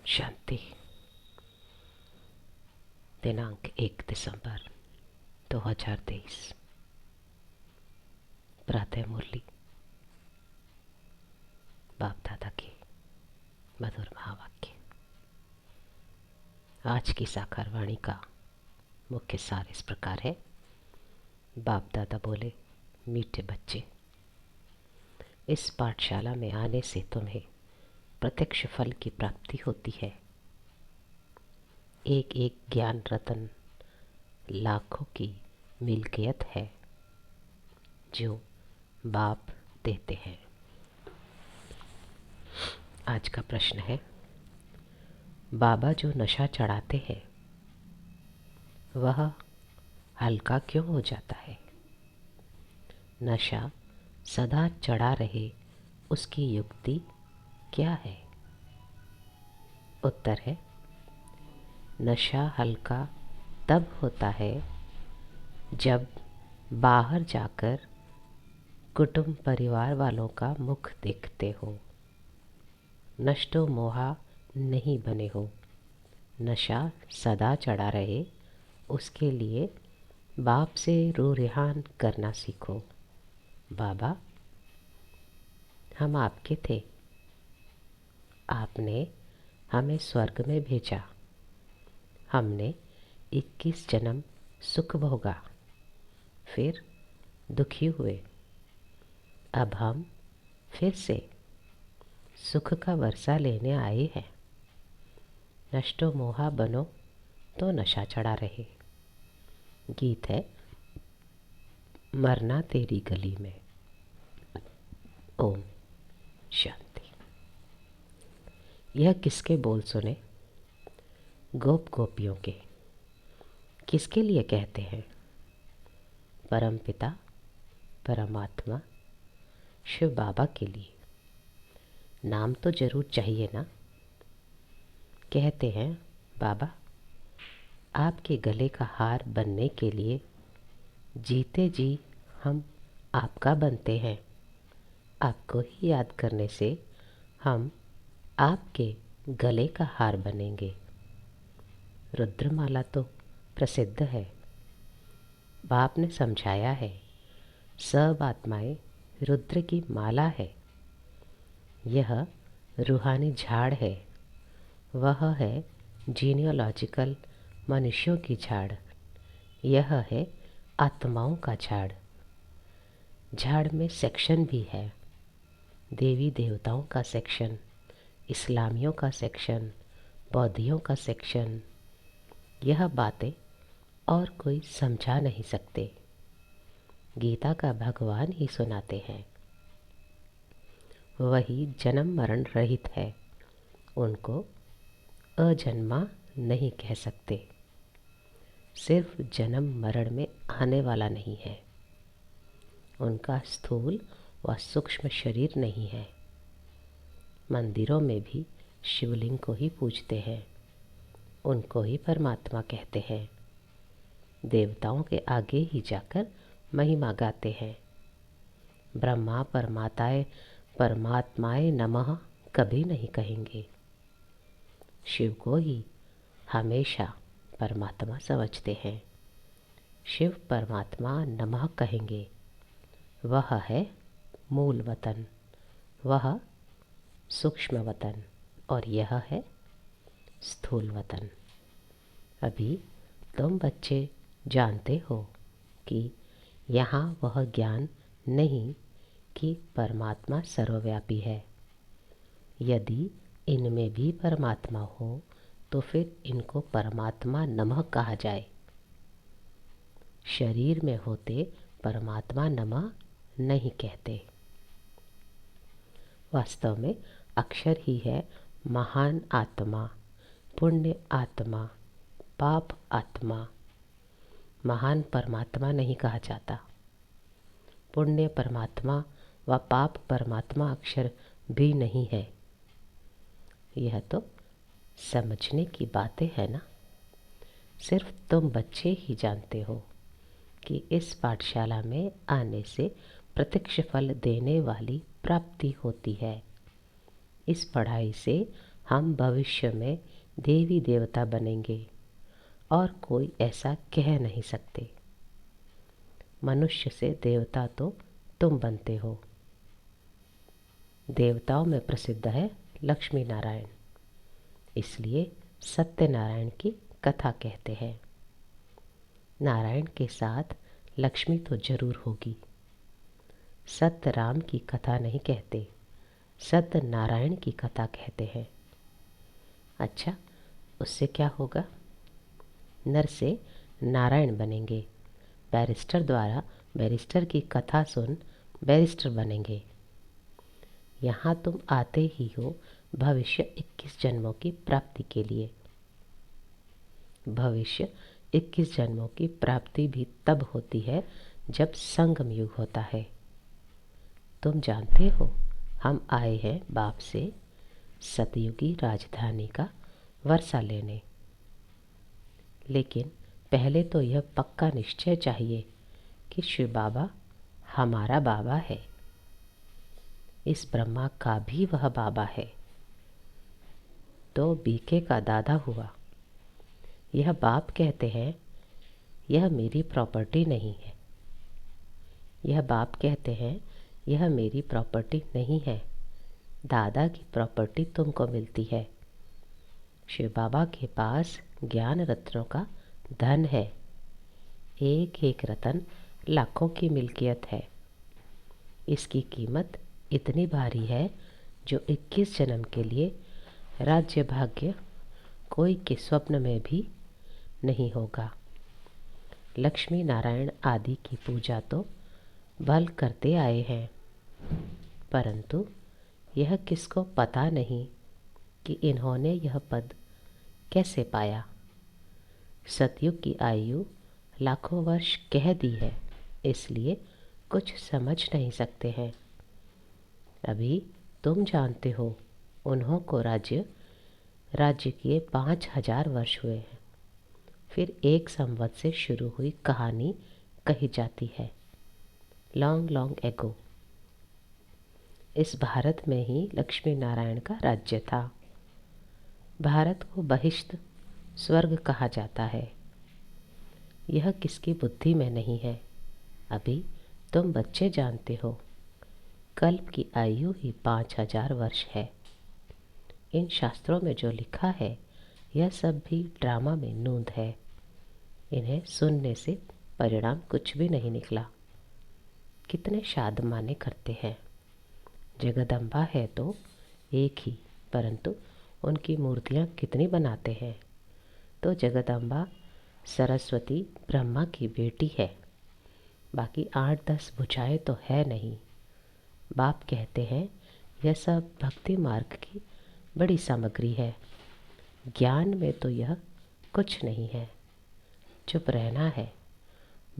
शांति। दिनांक 1 दिसंबर 2023। प्रातः मुरली। बाप दादा के मधुर महावाक्य। आज की साकार वाणी का मुख्य सार इस प्रकार है। बाप दादा बोले, मीठे बच्चे, इस पाठशाला में आने से तुम्हें प्रत्यक्ष फल की प्राप्ति होती है। एक एक ज्ञान रतन लाखों की मिल्कियत है जो बाप देते हैं। आज का प्रश्न है, बाबा जो नशा चढ़ाते हैं वह हल्का क्यों हो जाता है? नशा सदा चढ़ा रहे उसकी युक्ति क्या है? उत्तर है, नशा हल्का तब होता है जब बाहर जाकर कुटुंब परिवार वालों का मुख देखते हो, नष्टो मोहा नहीं बने हो। नशा सदा चढ़ा रहे उसके लिए बाप से रू रिहान करना सीखो। बाबा, हम आपके थे, आपने हमें स्वर्ग में भेजा, हमने 21 जन्म सुख भोगा, फिर दुखी हुए, अब हम फिर से सुख का वर्षा लेने आए हैं। नष्टो मोहा बनो तो नशा चढ़ा रहे। गीत है, मरना तेरी गली में। ओम शांति। यह किसके बोल सुने? गोप गोपियों के। किसके लिए कहते हैं? परम पिता परमात्मा शिव बाबा के लिए। नाम तो जरूर चाहिए ना। कहते हैं, बाबा, आपके गले का हार बनने के लिए जीते जी हम आपका बनते हैं। आपको ही याद करने से हम आपके गले का हार बनेंगे। रुद्रमाला तो प्रसिद्ध है। बाप ने समझाया है, सब आत्माएं रुद्र की माला है। यह रूहानी झाड़ है, वह है जीनियोलॉजिकल मनुष्यों की झाड़, यह है आत्माओं का झाड़। झाड़ में सेक्शन भी है, देवी देवताओं का सेक्शन, इस्लामियों का सेक्शन, बौद्धियों का सेक्शन। यह बातें और कोई समझा नहीं सकते। गीता का भगवान ही सुनाते हैं। वही जन्म मरण रहित है, उनको अजन्मा नहीं कह सकते। सिर्फ जन्म मरण में आने वाला नहीं है। उनका स्थूल व सूक्ष्म शरीर नहीं है। मंदिरों में भी शिवलिंग को ही पूजते हैं, उनको ही परमात्मा कहते हैं। देवताओं के आगे ही जाकर महिमा गाते हैं। ब्रह्मा परमात्माए नमः कभी नहीं कहेंगे। शिव को ही हमेशा परमात्मा समझते हैं। शिव परमात्मा नमः कहेंगे। वह है मूल वतन, वह सूक्ष्म वतन, और यह है स्थूल वतन। अभी तुम बच्चे जानते हो कि यहाँ वह ज्ञान नहीं कि परमात्मा सर्वव्यापी है। यदि इनमें भी परमात्मा हो तो फिर इनको परमात्मा नमः कहा जाए। शरीर में होते परमात्मा नमः नहीं कहते। वास्तव में अक्षर ही है महान आत्मा, पुण्य आत्मा, पाप आत्मा। महान परमात्मा नहीं कहा जाता। पुण्य परमात्मा व पाप परमात्मा अक्षर भी नहीं है। यह तो समझने की बातें है ना। सिर्फ तुम बच्चे ही जानते हो कि इस पाठशाला में आने से प्रत्यक्ष फल देने वाली प्राप्ति होती है। इस पढ़ाई से हम भविष्य में देवी देवता बनेंगे और कोई ऐसा कह नहीं सकते। मनुष्य से देवता तो तुम बनते हो। देवताओं में प्रसिद्ध है लक्ष्मी नारायण, इसलिए सत्यनारायण की कथा कहते हैं। नारायण के साथ लक्ष्मी तो जरूर होगी। सत्य राम की कथा नहीं कहते, सत्य नारायण की कथा कहते हैं। अच्छा, उससे क्या होगा? नर से नारायण बनेंगे। बैरिस्टर द्वारा बैरिस्टर की कथा सुन बैरिस्टर बनेंगे। यहाँ तुम आते ही हो भविष्य 21 जन्मों की प्राप्ति के लिए। भविष्य 21 जन्मों की प्राप्ति भी तब होती है जब संगम युग होता है। तुम जानते हो, हम आए हैं बाप से सतयुगी राजधानी का वर्षा लेने। लेकिन पहले तो यह पक्का निश्चय चाहिए कि शिव बाबा हमारा बाबा है। इस ब्रह्मा का भी वह बाबा है, तो बीके का दादा हुआ। यह बाप कहते हैं यह मेरी प्रॉपर्टी नहीं है। यह बाप कहते हैं यह मेरी प्रॉपर्टी नहीं है, दादा की प्रॉपर्टी तुमको मिलती है। शिव बाबा के पास ज्ञान रत्नों का धन है। एक एक रतन लाखों की मिल्कियत है। इसकी कीमत इतनी भारी है जो 21 जन्म के लिए राज्य भाग्य कोई के स्वप्न में भी नहीं होगा। लक्ष्मी नारायण आदि की पूजा तो भल करते आए हैं, परंतु यह किसको पता नहीं कि इन्होंने यह पद कैसे पाया। सतयुग की आयु लाखों वर्ष कह दी है, इसलिए कुछ समझ नहीं सकते हैं। अभी तुम जानते हो उन्हों को राज्य किए 5000 वर्ष हुए हैं। फिर एक संवत से शुरू हुई कहानी कही जाती है। लॉन्ग लॉन्ग एगो इस भारत में ही लक्ष्मी नारायण का राज्य था। भारत को बहिष्त स्वर्ग कहा जाता है। यह किसकी बुद्धि में नहीं है। अभी तुम बच्चे जानते हो, कल्प की आयु ही 5000 वर्ष है। इन शास्त्रों में जो लिखा है यह सब भी ड्रामा में नूंद है। इन्हें सुनने से परिणाम कुछ भी नहीं निकला। कितने शादमाने करते हैं। जगदम्बा है तो एक ही, परंतु उनकी मूर्तियाँ कितनी बनाते हैं। तो जगदम्बा सरस्वती ब्रह्मा की बेटी है, बाकी 8-10 भुजाएं तो है नहीं। बाप कहते हैं यह सब भक्ति मार्ग की बड़ी सामग्री है। ज्ञान में तो यह कुछ नहीं है। चुप रहना है,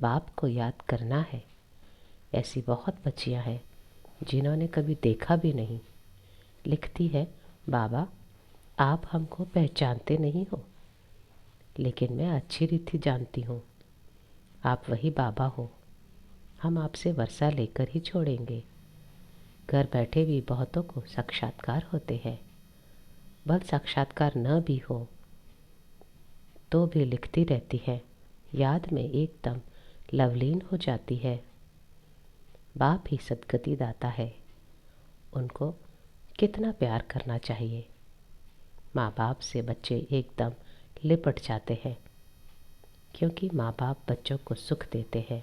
बाप को याद करना है। ऐसी बहुत बच्चियां हैं जिन्होंने कभी देखा भी नहीं। लिखती है, बाबा आप हमको पहचानते नहीं हो, लेकिन मैं अच्छी रीति जानती हूँ आप वही बाबा हो। हम आपसे वर्षा लेकर ही छोड़ेंगे। घर बैठे भी बहुतों को साक्षात्कार होते हैं। भल साक्षात्कार न भी हो तो भी लिखती रहती है, याद में एकदम लवलीन हो जाती है। बाप ही सद्गति दाता है, उनको कितना प्यार करना चाहिए। माँ बाप से बच्चे एकदम लिपट जाते हैं, क्योंकि माँ बाप बच्चों को सुख देते हैं।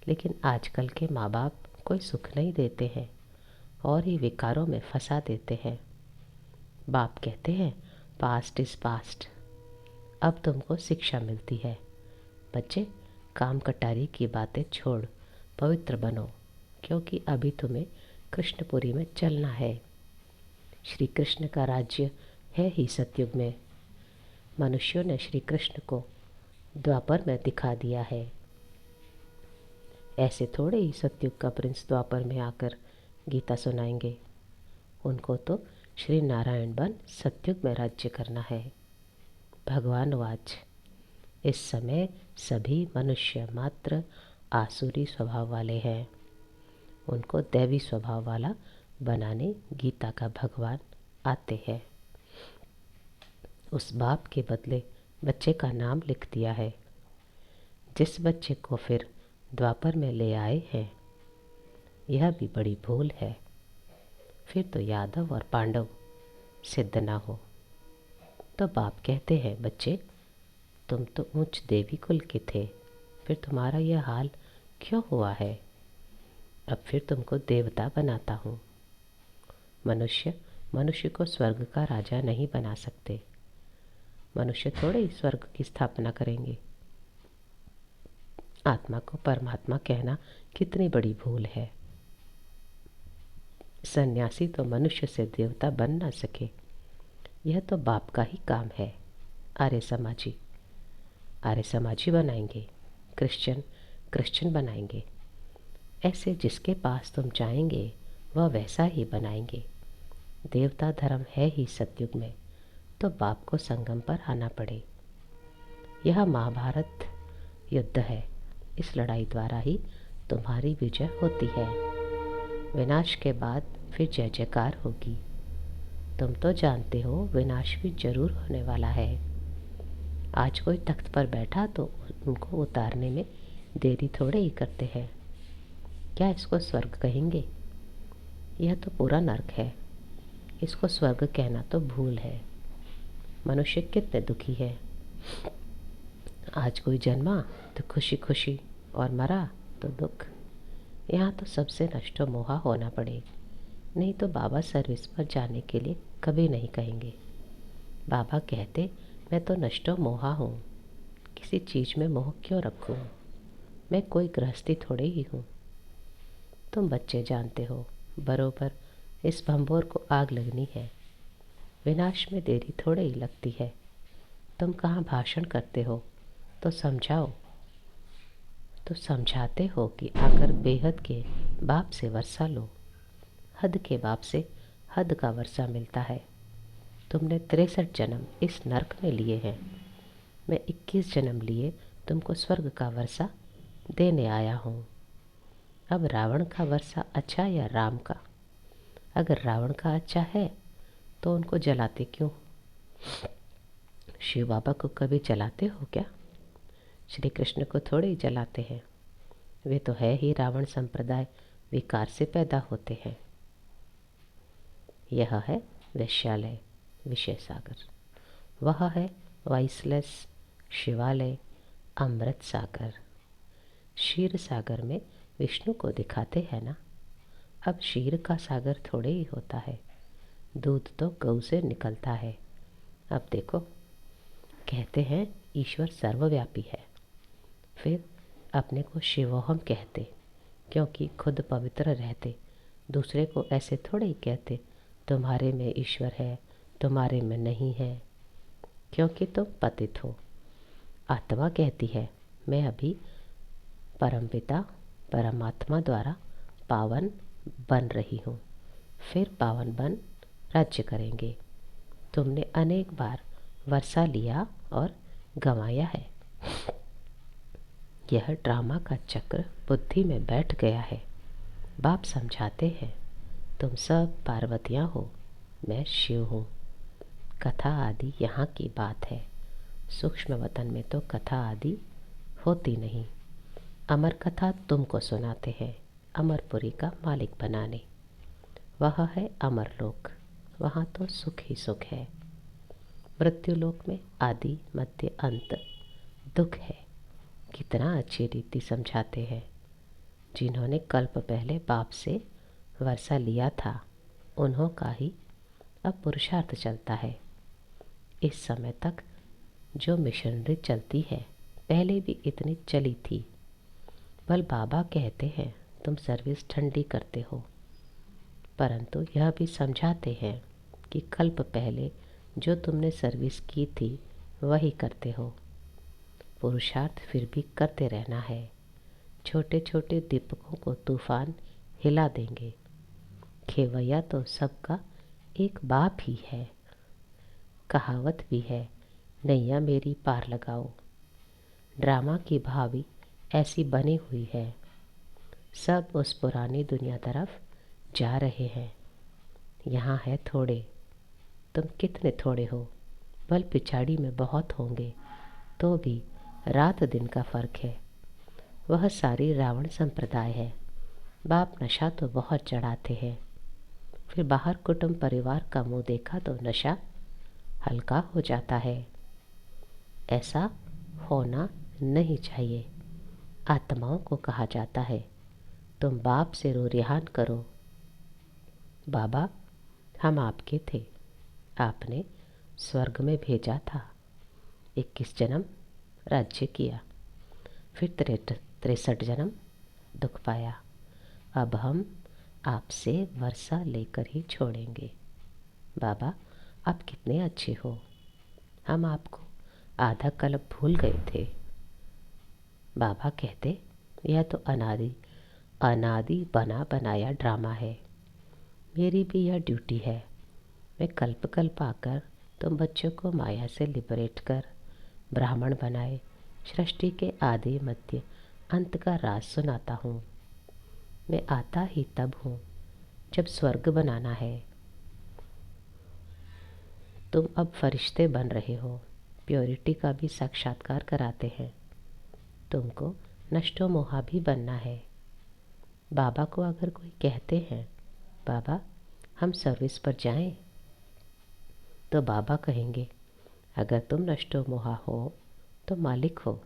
लेकिन आजकल के माँ बाप कोई सुख नहीं देते हैं और ही विकारों में फंसा देते हैं। बाप कहते हैं पास्ट इज़ पास्ट, अब तुमको शिक्षा मिलती है। बच्चे काम कटारी की बातें छोड़ पवित्र बनो, क्योंकि अभी तुम्हें कृष्णपुरी में चलना है। श्री कृष्ण का राज्य है ही सतयुग में। मनुष्यों ने श्री कृष्ण को द्वापर में दिखा दिया है। ऐसे थोड़े ही सतयुग का प्रिंस द्वापर में आकर गीता सुनाएंगे। उनको तो श्री नारायण बन सतयुग में राज्य करना है। भगवान वाच, इस समय सभी मनुष्य मात्र आसुरी स्वभाव वाले हैं। उनको दैवी स्वभाव वाला बनाने गीता का भगवान आते हैं। उस बाप के बदले बच्चे का नाम लिख दिया है। जिस बच्चे को फिर द्वापर में ले आए हैं, यह भी बड़ी भूल है। फिर तो यादव और पांडव सिद्ध ना हो। तो बाप कहते हैं, बच्चे तुम तो उच्च देवी कुल के थे, फिर तुम्हारा यह हाल क्यों हुआ है? अब फिर तुमको देवता बनाता हूँ। मनुष्य मनुष्य को स्वर्ग का राजा नहीं बना सकते। मनुष्य थोड़े ही स्वर्ग की स्थापना करेंगे। आत्मा को परमात्मा कहना कितनी बड़ी भूल है। सन्यासी तो मनुष्य से देवता बन ना सके। यह तो बाप का ही काम है। आर्य समाजी बनाएंगे, क्रिश्चियन बनाएंगे। ऐसे जिसके पास तुम जाएंगे वह वैसा ही बनाएंगे। देवता धर्म है ही सतयुग में, तो बाप को संगम पर आना पड़े। यह महाभारत युद्ध है। इस लड़ाई द्वारा ही तुम्हारी विजय होती है। विनाश के बाद फिर जय जयकार होगी। तुम तो जानते हो विनाश भी जरूर होने वाला है। आज कोई तख्त पर बैठा तो उनको उतारने में देरी थोड़े ही करते हैं। क्या इसको स्वर्ग कहेंगे? यह तो पूरा नर्क है। इसको स्वर्ग कहना तो भूल है। मनुष्य कितने दुखी है। आज कोई जन्मा तो खुशी खुशी, और मरा तो दुख। यहाँ तो सबसे नष्टो मोहा होना पड़े, नहीं तो बाबा सर्विस पर जाने के लिए कभी नहीं कहेंगे। बाबा कहते, मैं तो नष्टो मोहा हूँ, किसी चीज़ में मोह क्यों रखूँ? मैं कोई गृहस्थी थोड़े ही हूँ। तुम बच्चे जानते हो, बरोबर इस भंबोर को आग लगनी है। विनाश में देरी थोड़े ही लगती है। तुम कहाँ भाषण करते हो तो समझाओ। तो समझाते हो कि आकर बेहद के बाप से वर्षा लो। हद के बाप से हद का वर्षा मिलता है। तुमने 63 जन्म इस नरक में लिए हैं। मैं 21 जन्म लिए तुमको स्वर्ग का वर्षा देने आया हूँ। अब रावण का वर्षा अच्छा या राम का? अगर रावण का अच्छा है तो उनको जलाते क्यों? शिव बाबा को कभी जलाते हो क्या? श्री कृष्ण को थोड़े ही जलाते हैं। वे तो है ही रावण संप्रदाय विकार से पैदा होते हैं। यह है वैश्यालय विषय सागर, वह है वाइसलेस शिवालय अमृत सागर। क्षीर सागर में विष्णु को दिखाते हैं ना। अब क्षीर का सागर थोड़े ही होता है, दूध तो गऊ से निकलता है। अब देखो, कहते हैं ईश्वर सर्वव्यापी है, फिर अपने को शिवोहम कहते, क्योंकि खुद पवित्र रहते। दूसरे को ऐसे थोड़े ही कहते, तुम्हारे में ईश्वर है, तुम्हारे में नहीं है, क्योंकि तुम पतित हो। आत्मा कहती है, मैं अभी परमपिता परमात्मा द्वारा पावन बन रही हूँ, फिर पावन बन राज्य करेंगे। तुमने अनेक बार वर्षा लिया और गंवाया है। यह ड्रामा का चक्र बुद्धि में बैठ गया है। बाप समझाते हैं, तुम सब पार्वतियाँ हो, मैं शिव हूँ। कथा आदि यहाँ की बात है। सूक्ष्म वतन में तो कथा आदि होती नहीं। अमर कथा तुमको सुनाते हैं, अमरपुरी का मालिक बनाने। वह है अमरलोक, वहाँ तो सुख ही सुख है। मृत्युलोक में आदि मध्य अंत दुख है। कितना अच्छी रीति समझाते हैं। जिन्होंने कल्प पहले बाप से वर्षा लिया था, उन्हों का ही अब पुरुषार्थ चलता है। इस समय तक जो मिशनरी चलती है, पहले भी इतनी चली थी। बल बाबा कहते हैं तुम सर्विस ठंडी करते हो, परंतु यह भी समझाते हैं कि कल्प पहले जो तुमने सर्विस की थी वही करते हो। पुरुषार्थ फिर भी करते रहना है। छोटे छोटे दीपकों को तूफान हिला देंगे। खेवैया तो सबका एक बाप ही है। कहावत भी है, नैया मेरी पार लगाओ। ड्रामा की भावी ऐसी बनी हुई है। सब उस पुरानी दुनिया तरफ जा रहे हैं। यहाँ है थोड़े। तुम कितने थोड़े हो, बल पिछाड़ी में बहुत होंगे तो भी रात दिन का फर्क है। वह सारी रावण संप्रदाय है। बाप नशा तो बहुत चढ़ाते हैं, फिर बाहर कुटुंब परिवार का मुंह देखा तो नशा हल्का हो जाता है। ऐसा होना नहीं चाहिए। आत्माओं को कहा जाता है तुम बाप से रो रिहान करो। बाबा, हम आपके थे, आपने स्वर्ग में भेजा था। 21 जन्म राज्य किया, फिर 63 जन्म दुख पाया। अब हम आपसे वर्षा लेकर ही छोड़ेंगे। बाबा, आप कितने अच्छे हो। हम आपको आधा कल्प भूल गए थे। बाबा कहते यह तो अनादि बना बनाया ड्रामा है। मेरी भी यह ड्यूटी है। मैं कल्प कल्प आकर तुम बच्चों को माया से लिबरेट कर ब्राह्मण बनाए सृष्टि के आदि मध्य अंत का राज सुनाता हूँ। मैं आता ही तब हूँ जब स्वर्ग बनाना है। तुम अब फरिश्ते बन रहे हो, प्योरिटी का भी साक्षात्कार कराते हैं। तुमको नष्टो मोहा भी बनना है। बाबा को अगर कोई कहते हैं बाबा हम सर्विस पर जाएं, तो बाबा कहेंगे अगर तुम नष्टो मोहा हो तो मालिक हो,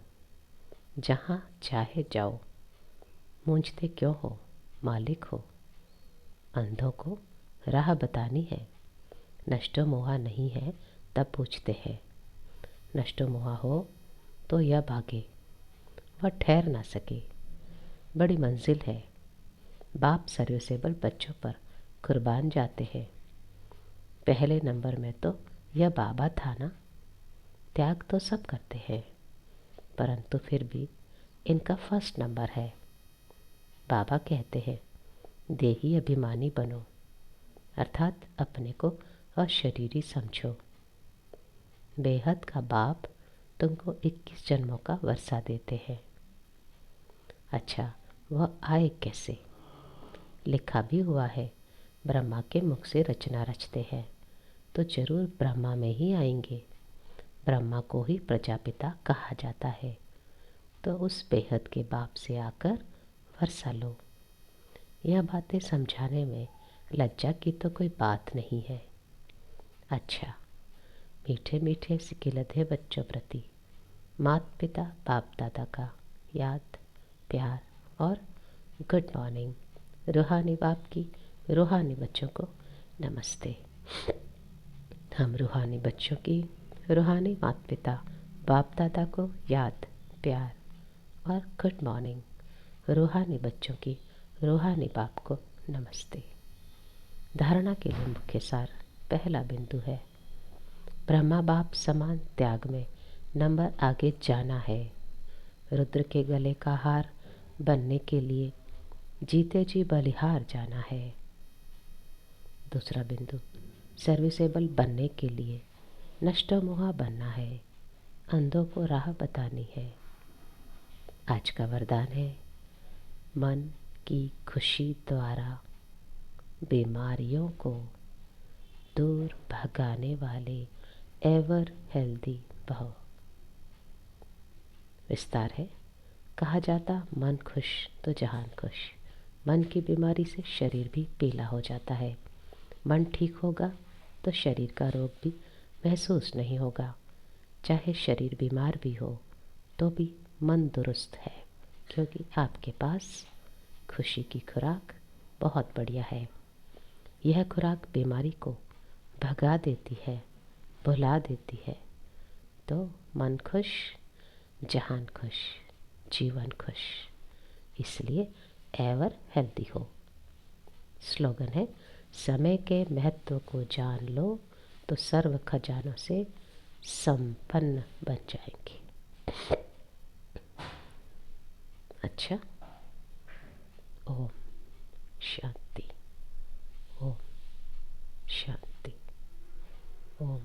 जहाँ चाहे जाओ, मूंझते क्यों हो, मालिक हो। अंधों को राह बतानी है। नष्टो मोहा नहीं है तब पूछते हैं। नष्टो मोहा हो तो यह भागे, वह ठहर ना सके। बड़ी मंजिल है। बाप सर्विसेबल बच्चों पर कुर्बान जाते हैं। पहले नंबर में तो यह बाबा था ना। त्याग तो सब करते हैं, परंतु फिर भी इनका फर्स्ट नंबर है। बाबा कहते हैं देही अभिमानी बनो, अर्थात अपने को अशरीरी समझो। बेहद का बाप तुमको 21 जन्मों का वर्षा देते हैं। अच्छा, वह आए कैसे? लिखा भी हुआ है ब्रह्मा के मुख से रचना रचते हैं तो जरूर ब्रह्मा में ही आएंगे। ब्रह्मा को ही प्रजापिता कहा जाता है, तो उस बेहद के बाप से आकर वर्षा लो। यह बातें समझाने में लज्जा की तो कोई बात नहीं है। अच्छा, मीठे मीठे सिकिलत है बच्चों प्रति माता पिता बाप दादा का याद, प्यार और गुड मॉर्निंग। रूहानी बाप की रूहानी बच्चों को नमस्ते। हम रूहानी बच्चों की रूहानी माता पिता बाप दादा को याद, प्यार और गुड मॉर्निंग। रूहानी बच्चों की रूहानी बाप को नमस्ते। धारणा के लिए मुख्य सार पहला बिंदु है ब्रह्मा बाप समान त्याग में नंबर आगे जाना है। रुद्र के गले का हार बनने के लिए जीते जी बलिहार जाना है। दूसरा बिंदु सर्विसेबल बनने के लिए नष्टो मोहा बनना है, अंधों को राह बतानी है। आज का वरदान है मन की खुशी द्वारा बीमारियों को दूर भगाने वाले एवर हेल्दी भव। विस्तार है, कहा जाता मन खुश तो जहान खुश। मन की बीमारी से शरीर भी पीला हो जाता है। मन ठीक होगा तो शरीर का रोग भी महसूस नहीं होगा। चाहे शरीर बीमार भी हो तो भी मन दुरुस्त है, क्योंकि आपके पास खुशी की खुराक बहुत बढ़िया है। यह खुराक बीमारी को भगा देती है, भुला देती है। तो मन खुश, जहान खुश, जीवन खुश, इसलिए एवर हेल्दी हो। स्लोगन है समय के महत्व को जान लो तो सर्व खजानों से संपन्न बन जाएंगे। अच्छा, ओम शांति, ओम शांति, ओम